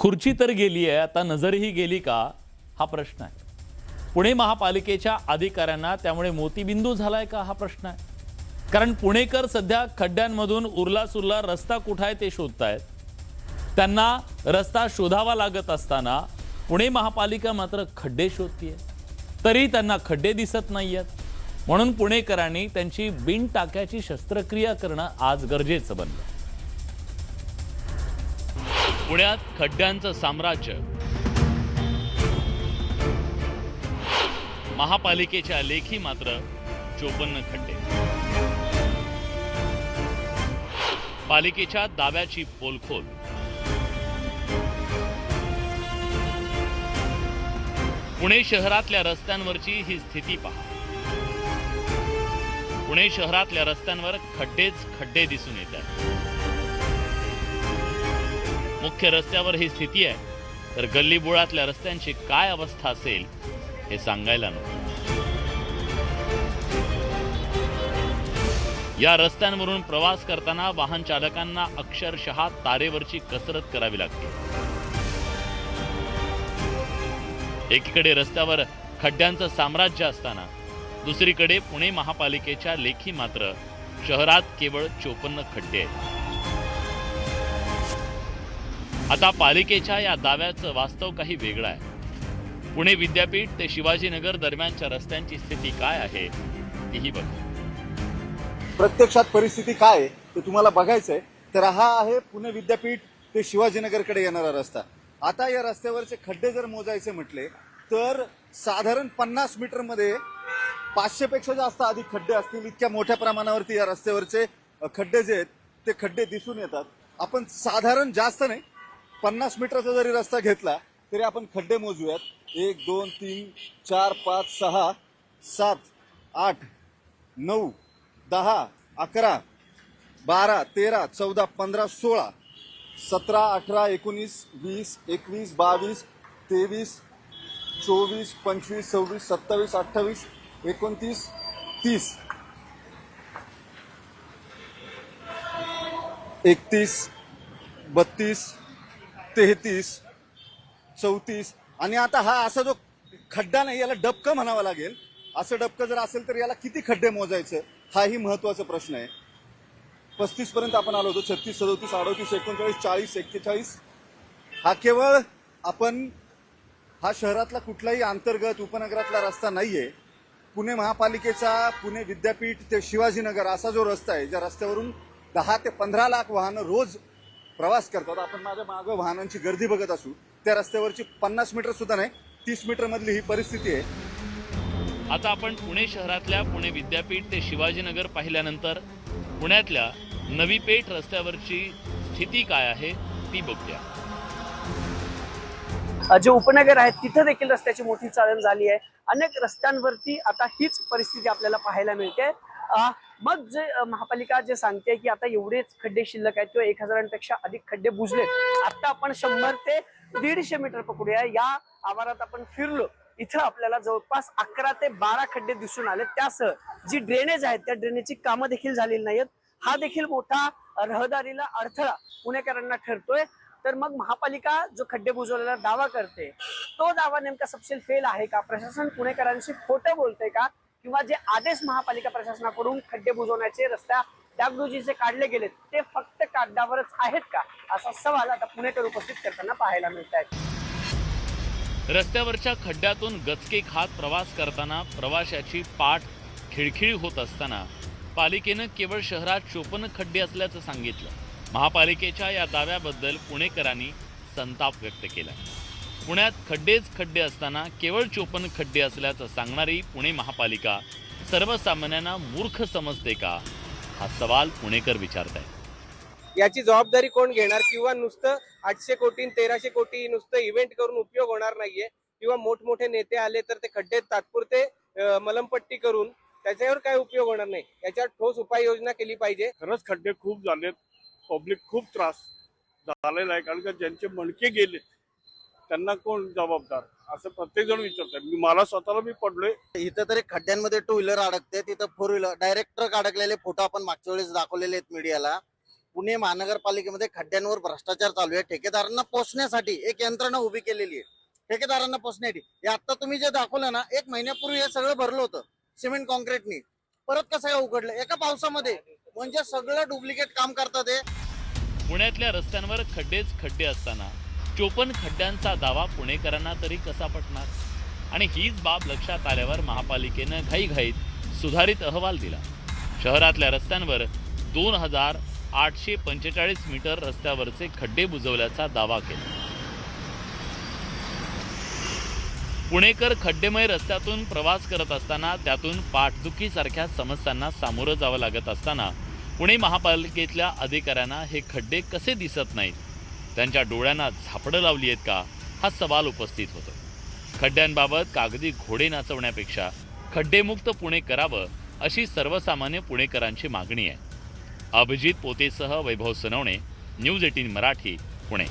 खुर्ची तर गेली आहे, आता नजरही गेली का हा प्रश्न आहे. पुणे महापालिकेच्या अधिकाऱ्यांना त्यामुळे मोतीबिंदू झालाय का हा प्रश्न आहे. कारण पुणेकर सध्या खड्ड्यांमधून उरला सुरला रस्ता कुठे आहे ते शोधतायत. त्यांना रस्ता शोधावा लागत असताना पुणे महापालिका मात्र खड्डे शोधतीये, तरी त्यांना खड्डे दिसत नाहीयेत. म्हणून पुणेकरांनी त्यांची बिन टाक्याची शस्त्रक्रिया करणं आज गरजेचं बनलं. पुण्यात खड्ड्यांचं साम्राज्य. महापालिकेच्या लेखी मात्र 54 खड्डे. पालिकेच्या दाव्याची पोलखोल. पुणे शहरातल्या रस्त्यांवरची ही स्थिती पहा. पुणे शहरातल्या रस्त्यांवर खड्डेच खड्डे दिसून येतात. मुख्य रस्त्यावर ही स्थिती आहे, तर गल्लीबोळातल्या रस्त्यांची काय अवस्था असेल हे सांगायला नको. या रस्त्यांवरून प्रवास करताना वाहन चालकांना अक्षरशः तारेवरची कसरत करावी लागते. एकीकडे रस्त्यावर खड्ड्यांचं साम्राज्य असताना दुसरीकडे पुणे महापालिकेच्या लेखी मात्र शहरात केवळ 54 खड्डे आहेत. आता पालिकेच्या या दाव्याचं वास्तव काही वेगळं आहे. पुणे विद्यापीठ ते शिवाजीनगर दरम्यानच्या रस्त्यांची स्थिती काय आहे तीही बघा. प्रत्यक्षात परिस्थिती काय आहे ते तुम्हाला बघायचंय तर हा आहे पुणे विद्यापीठ ते शिवाजीनगरकडे येणारा रस्ता. आता या रस्त्यावरचे खड्डे जर मोजायचे म्हटले तर साधारण 50 मीटरमध्ये 500 पेक्षा जास्त अधिक खड्डे असतील. इतक्या मोठ्या प्रमाणावरती या रस्त्यावरचे खड्डे जे आहेत ते खड्डे दिसून येतात. आपण साधारण जास्त नाही, 50 मीटरचा जरी रस्ता घेतला तरी आपण खड्डे मोजूयात. 1 2 3 4 5 6 7 8 9 10 11 12 13 14 15 16 17 18 19 20 21 22 23 24 25 26 27 28 29 30 31 32 33 34 आणि आता हा असा जो खड्डा नाही, याला डबकं म्हणावं लागेल. असं डबकं जर असेल तर याला किती खड्डे मोजायचं हाही महत्वाचा प्रश्न आहे. 35 पर्यंत आपण आलो होतो. 36 37 38 39 40 41. हा केवळ आपण हा शहरातला कुठलाही अंतर्गत उपनगरातला रस्ता नाहीये. पुणे महापालिकेचा पुणे विद्यापीठ ते शिवाजीनगर असा जो रस्ता आहे, ज्या रस्त्यावरून 10 ते 15 लाख वाहनं रोज प्रवास करतात. आपण माझ्या मागं वाहनांची गर्दी बघत असू, त्या रस्त्यावरची 50 मीटर सुद्धा नाही, 30 मीटर मधली ही परिस्थिती आहे. आता आपण पुणे शहरातल्या पुणे विद्यापीठ ते शिवाजीनगर पाहिल्यानंतर पुण्यातल्या नवी पेठ रस्त्यावरची स्थिती काय आहे ती बघूया. जे उपनगर आहेत तिथं देखील रस्त्याची मोठी चाळण झाली आहे. अनेक रस्त्यांवरती आता हीच परिस्थिती आपल्याला पाहायला मिळते. मग जे महापालिका जे सांगते की आता एवढेच खड्डे शिल्लक आहेत किंवा 1000पेक्षा अधिक खड्डे बुजलेत, आता आपण 100 ते 150 मीटर पकडूया. या आवारात आपण फिरलो, इथं आपल्याला जवळपास 11 ते 12 खड्डे दिसून आले. त्यासह जी ड्रेनेज आहेत त्या ड्रेनेजची कामं देखील झालेली नाहीत. हा देखील मोठा रहदारीला अडथळा पुणेकरांना ठरतोय. तर मग महापालिका जो खड्डे बुजवलेला दावा करते, तो दावा नेमका सपशेल फेल आहे का? प्रशासन पुणेकरांशी खोटं बोलतंय का? किंवा जे आदेश महापालिका प्रशासनाकडून खड्डे बुजवण्याचे रस्त्या डागडुजीचे काढले गेलेत ते फक्त कागदावरच आहेत का, असा सवाल आता पुणेकर उपस्थित करताना पाहायला मिळत आहे. रस्त्यावरच्या खड्ड्यातून गचके खात प्रवास करताना प्रवाशाची पाठ खिळखिळी होत असताना पालिकेनं केवळ शहरात 54 खड्डे असल्याचं सांगितलं. महापालिकेच्या या दाव्याबद्दल पुणेकरांनी संताप व्यक्त केला. पुण्यात खड्डेच खड्डे असताना केवळ 54 खड्डे असल्याचं सांगणारी पुणे महापालिका सर्वसामान्यांना मूर्ख समजते का, हा सवाल पुणेकर विचारतायत. याची जबाबदारी कोण घेणार? किंवा नुसतं 800 कोटी 1300 कोटी नुसतं इव्हेंट करून उपयोग होणार नाहीये. किंवा मोठमोठे नेते आले तर ते खड्डे तात्पुरते मलमपट्टी करून त्याच्यावर काय उपयोग होणार नाही. याच्यावर ठोस उपाययोजना केली पाहिजे. खरंच खड्डे खूप झालेत, पब्लिक खूप त्रास झालेला आहे. कारण का ज्यांचे मणके गेले त्यांना कोण जबाबदार असं प्रत्येक जण विचारतात. मला स्वतःला मी पडलोय. इथं तरी खड्ड्यांमध्ये 2 व्हीलर अडकते, तिथं 4 व्हीलर डायरेक्ट ट्रक अडकलेले फोटो आपण मागच्या वेळेस दाखवलेले आहेत मीडियाला. पुणे महानगरपालिकेमध्ये खड्ड्यांवर भ्रष्टाचार चालू आहे. ठेकेदारांना पोचण्यासाठी एक यंत्रणा उभी केलेली आहे. ठेकेदारांना पोचण्यासाठी हे आता तुम्ही जे दाखवलं ना, 1 महिन्यापूर्वी हे सगळं भरलं होतं सिमेंट कॉन्क्रीटनी. परत कसं काय उघडलं एका पावसामध्ये? म्हणजे सगळं डुप्लिकेट काम करतात हे. पुण्यातल्या रस्त्यांवर खड्डेच खड्डे असताना 54 खड्ड्यांचा दावा पुणेकरांना तरी कसा पटणार? आणि हीच बाब लक्षात आल्यावर महापालिकेनं घाईघाईत सुधारित अहवाल दिला. शहरातल्या रस्त्यांवर 2845 मीटर रस्त्यावरचे खड्डे बुजवल्याचा दावा केला. पुणेकर खड्डेमय रस्त्यातून प्रवास करत असताना त्यातून पाठदुखीसारख्या समस्यांना सामोरं जावं लागत असताना पुणे महापालिकेतल्या अधिकाऱ्यांना हे खड्डे कसे दिसत नाहीत? त्यांच्या डोळ्यांना झापडं लावली आहेत का? हा सवाल उपस्थित होतो. खड्ड्यांबाबत कागदी घोडे नाचवण्यापेक्षा खड्डेमुक्त पुणे करावं अशी सर्वसामान्य पुणेकरांची मागणी आहे. अभिजित पोतेसह वैभव सनवणे, न्यूज 18 मराठी, पुणे.